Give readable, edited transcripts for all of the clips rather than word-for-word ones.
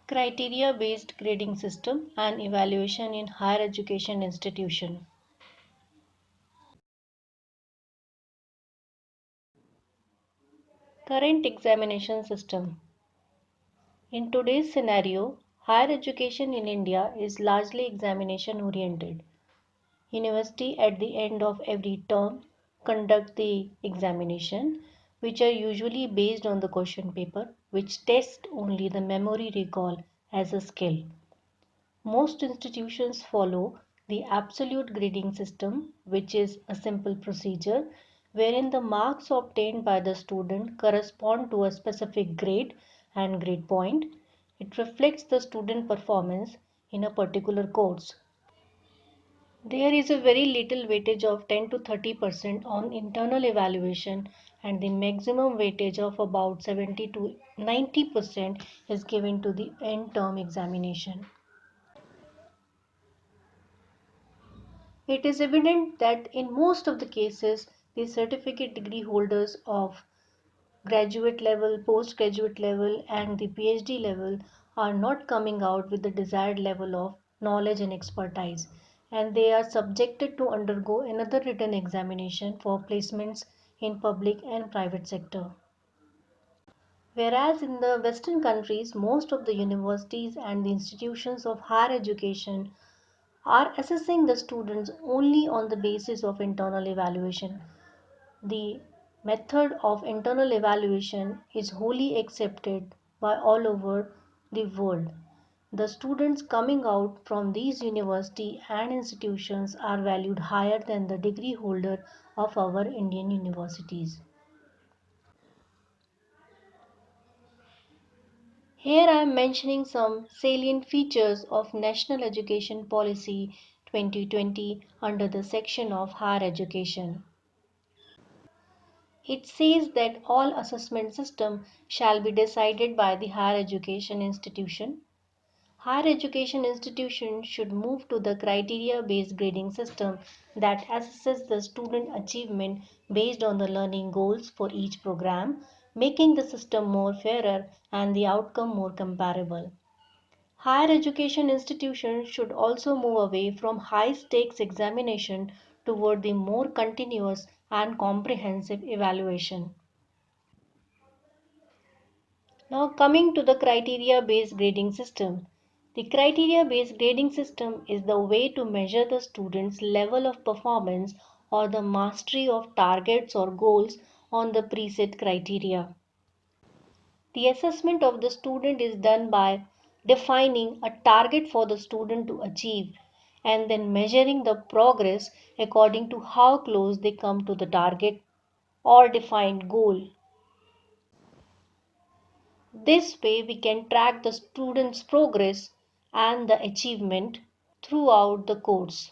Criteria-based grading system and evaluation in higher education institution. Current examination system. In today's scenario, higher education in India is largely examination oriented. University at the end of every term conduct the examination, which are usually based on the question paper, which test only the memory recall as a skill. Most institutions follow the absolute grading system, which is a simple procedure wherein the marks obtained by the student correspond to a specific grade and grade point. It reflects the student performance in a particular course. There is a very little weightage of 10 to 30% on internal evaluation, and the maximum weightage of about 70 to 90% is given to the end term examination. It is evident that in most of the cases, the certificate degree holders of graduate level, postgraduate level, and the PhD level are not coming out with the desired level of knowledge and expertise, and they are subjected to undergo another written examination for placements in public and private sector. Whereas in the Western countries, most of the universities and the institutions of higher education are assessing the students only on the basis of internal evaluation. The method of internal evaluation is wholly accepted by all over the world. The students coming out from these universities and institutions are valued higher than the degree holder of our Indian universities. Here I am mentioning some salient features of National Education Policy 2020 under the section of higher education. It says that all assessment system shall be decided by the higher education institution. Higher education institutions should move to the criteria-based grading system that assesses the student achievement based on the learning goals for each program, making the system more fairer and the outcome more comparable. Higher education institutions should also move away from high stakes examination toward the more continuous and comprehensive evaluation. Now coming to the criteria-based grading system. The criteria-based grading system is the way to measure the student's level of performance or the mastery of targets or goals on the preset criteria. The assessment of the student is done by defining a target for the student to achieve and then measuring the progress according to how close they come to the target or defined goal. This way we can track the student's progress and the achievement throughout the course.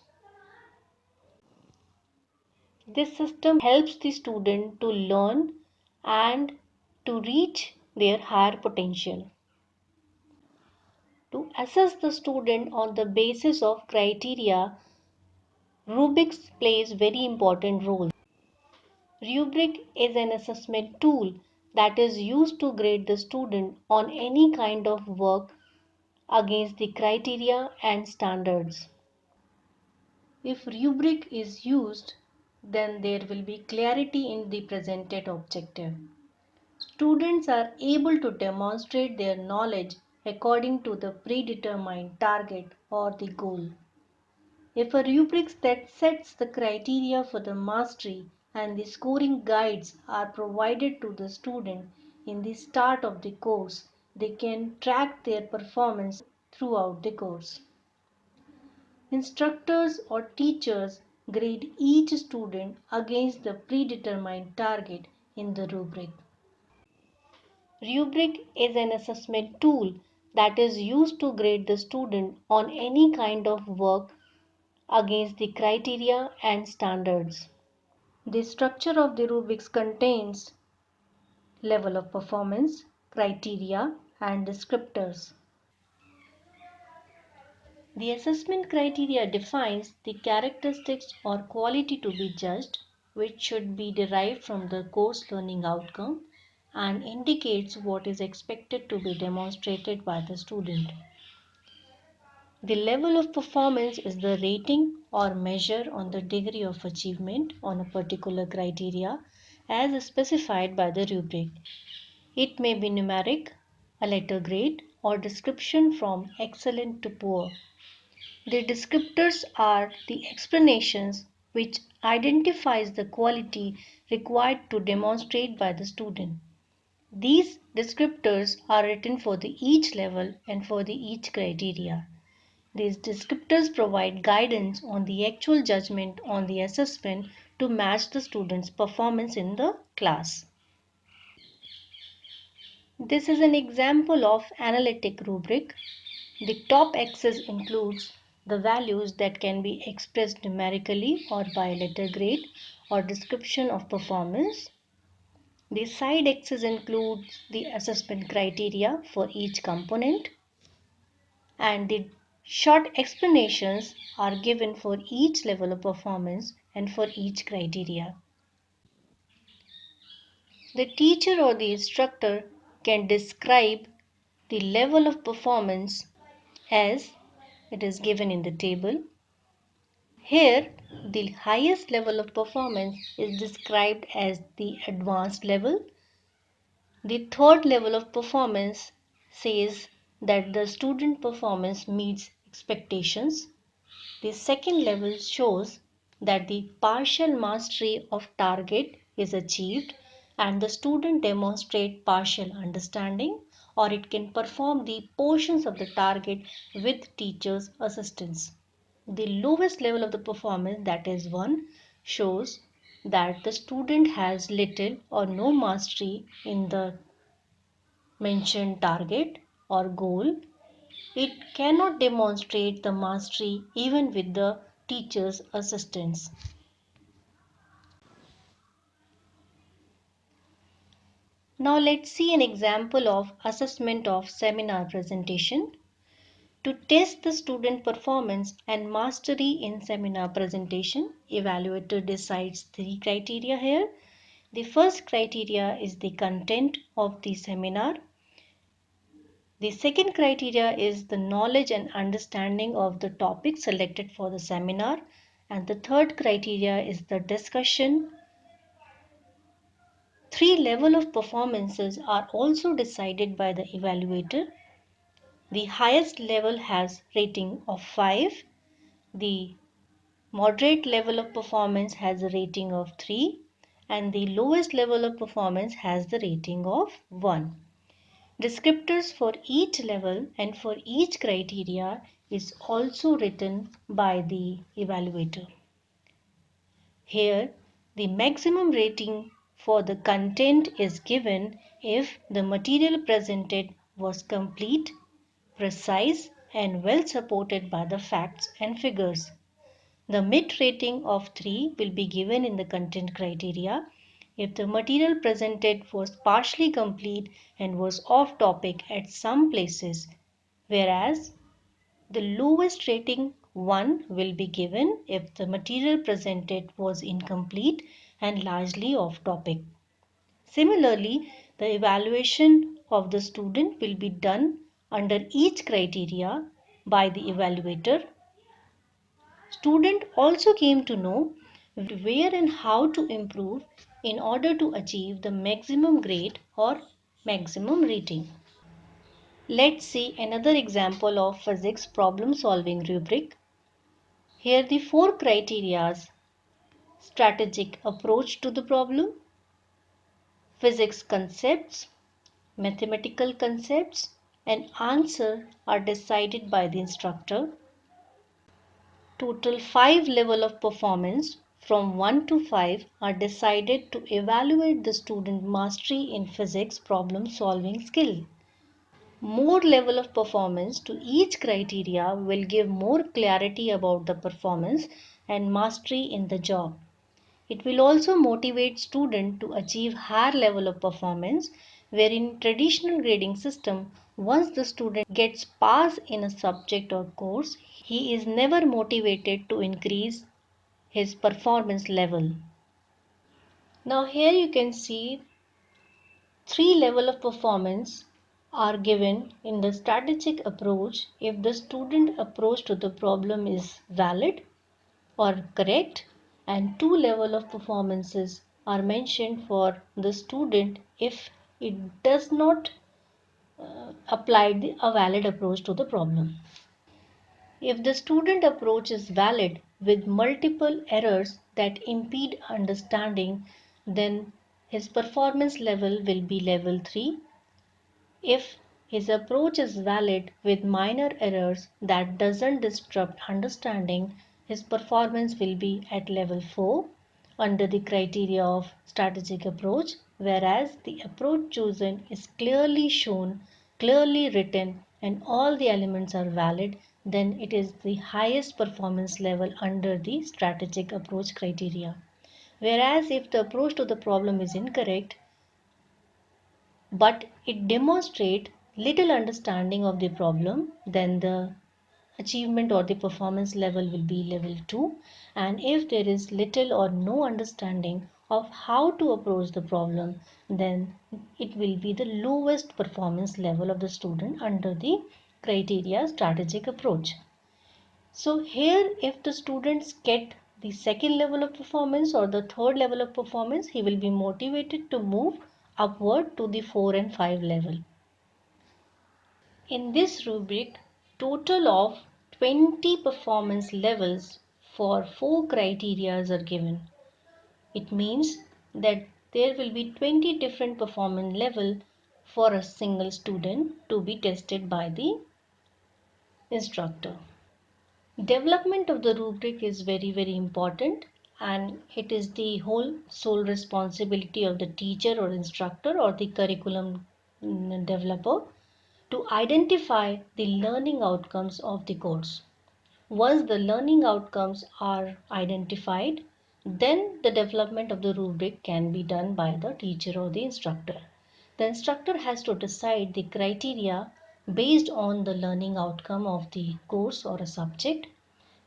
This system helps the student to learn and to reach their higher potential. To assess the student on the basis of criteria, rubrics plays very important role. Rubric is an assessment tool that is used to grade the student on any kind of work against the criteria and standards. If rubric is used, then there will be clarity in the presented objective. Students are able to demonstrate their knowledge according to the predetermined target or the goal. If a rubric that sets the criteria for the mastery and the scoring guides are provided to the student in the start of the course, they can track their performance throughout the course. Instructors or teachers grade each student against the predetermined target in the rubric. Rubric is an assessment tool that is used to grade the student on any kind of work against the criteria and standards. The structure of the rubrics contains level of performance, criteria, and descriptors. The assessment criteria defines the characteristics or quality to be judged, which should be derived from the course learning outcome, and indicates what is expected to be demonstrated by the student. The level of performance is the rating or measure on the degree of achievement on a particular criteria as specified by the rubric. It may be numeric, a letter grade, or description from excellent to poor. The descriptors are the explanations which identifies the quality required to demonstrate by the student. These descriptors are written for the each level and for the each criteria. These descriptors provide guidance on the actual judgment on the assessment to match the student's performance in the class. This is an example of analytic rubric. The top axis includes the values that can be expressed numerically or by letter grade or description of performance. The side axis includes the assessment criteria for each component, and the short explanations are given for each level of performance and for each criteria. The teacher or the instructor can describe the level of performance as it is given in the table. Here, the highest level of performance is described as the advanced level. The third level of performance says that the student performance meets expectations. The second level shows that the partial mastery of target is achieved and the student demonstrate partial understanding, or it can perform the portions of the target with teacher's assistance. The lowest level of the performance, that is 1, shows that the student has little or no mastery in the mentioned target or goal. It cannot demonstrate the mastery even with the teacher's assistance. Now let's see an example of assessment of seminar presentation. To test the student performance and mastery in seminar presentation, evaluator decides 3 criteria here. The first criteria is the content of the seminar. The second criteria is the knowledge and understanding of the topic selected for the seminar. And the third criteria is the discussion. 3 levels of performances are also decided by the evaluator. The highest level has rating of 5. The moderate level of performance has a rating of 3. And the lowest level of performance has the rating of 1. Descriptors for each level and for each criteria is also written by the evaluator. Here, the maximum rating for the content is given if the material presented was complete, precise, and well supported by the facts and figures. The mid rating of 3 will be given in the content criteria if the material presented was partially complete and was off topic at some places, whereas the lowest rating 1 will be given if the material presented was incomplete and largely off topic. Similarly, the evaluation of the student will be done under each criteria by the evaluator. Student also came to know where and how to improve in order to achieve the maximum grade or maximum rating. Let's see another example of physics problem solving rubric. Here the 4 criteria: strategic approach to the problem, physics concepts, mathematical concepts, and answer are decided by the instructor. Total 5 level of performance from 1 to 5 are decided to evaluate the student mastery in physics problem solving skill. More level of performance to each criteria will give more clarity about the performance and mastery in the job. It will also motivate student to achieve higher level of performance, where in traditional grading system, once the student gets pass in a subject or course, he is never motivated to increase his performance level. Now here you can see Three levels of performance are given in the strategic approach if the student approach to the problem is valid or correct, and two levels of performances are mentioned for the student if it does not apply a valid approach to the problem. If the student approach is valid with multiple errors that impede understanding, then his performance level will be level 3. If his approach is valid with minor errors that doesn't disrupt understanding, his performance will be at level 4 under the criteria of strategic approach, whereas the approach chosen is clearly shown, clearly written, and all the elements are valid, then it is the highest performance level under the strategic approach criteria. Whereas if the approach to the problem is incorrect, but it demonstrates little understanding of the problem, then the achievement or the performance level will be level 2. And if there is little or no understanding of how to approach the problem, then it will be the lowest performance level of the student under the criteria strategic approach. So here, if the students get the second level of performance or the third level of performance, he will be motivated to move upward to the 4 and 5 level. In this rubric, total of 20 performance levels for 4 criteria are given. It means that there will be 20 different performance levels for a single student to be tested by the instructor. Development of the rubric is very important, and it is the whole sole responsibility of the teacher or instructor or the curriculum developer to identify the learning outcomes of the course. Once the learning outcomes are identified, then the development of the rubric can be done by the teacher or the instructor. The instructor has to decide the criteria based on the learning outcome of the course or a subject,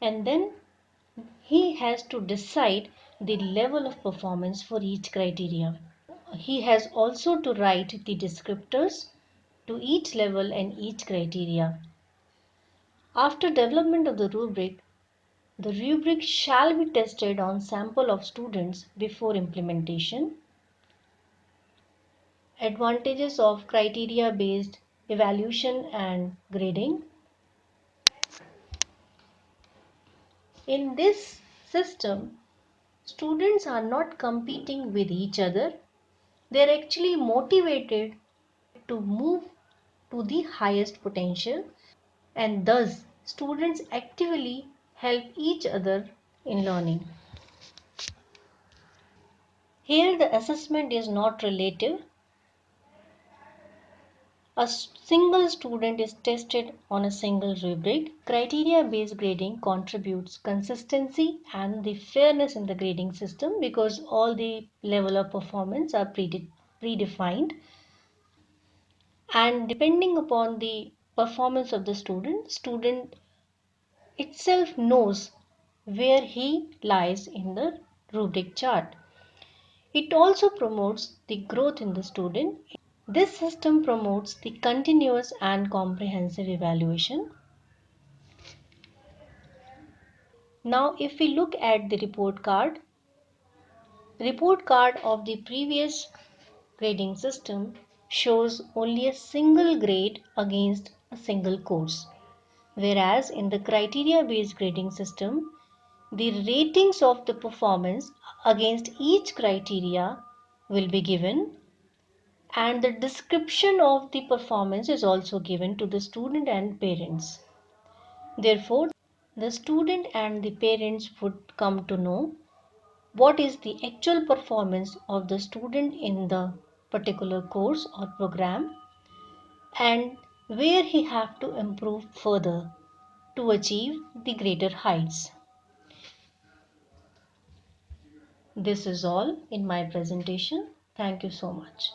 and then he has to decide the level of performance for each criteria. He has also to write the descriptors to each level and each criteria. After development of the rubric shall be tested on sample of students before implementation. Advantages of criteria-based evaluation and grading. In this system, students are not competing with each other. They are actually motivated to move to the highest potential, and thus students actively help each other in learning. Here the assessment is not relative. A single student is tested on a single rubric. Criteria-based grading contributes consistency and the fairness in the grading system because all the level of performance are predefined, and depending upon the performance of the student itself knows where he lies in the rubric chart. It also promotes the growth in the student. This system promotes the continuous and comprehensive evaluation. Now, if we look at the report card of the previous grading system shows only a single grade against a single course. Whereas in the criteria-based grading system, the ratings of the performance against each criteria will be given, and the description of the performance is also given to the student and parents. Therefore, the student and the parents would come to know what is the actual performance of the student in the particular course or program and where he have to improve further to achieve the greater heights. This is all in my presentation. Thank you so much.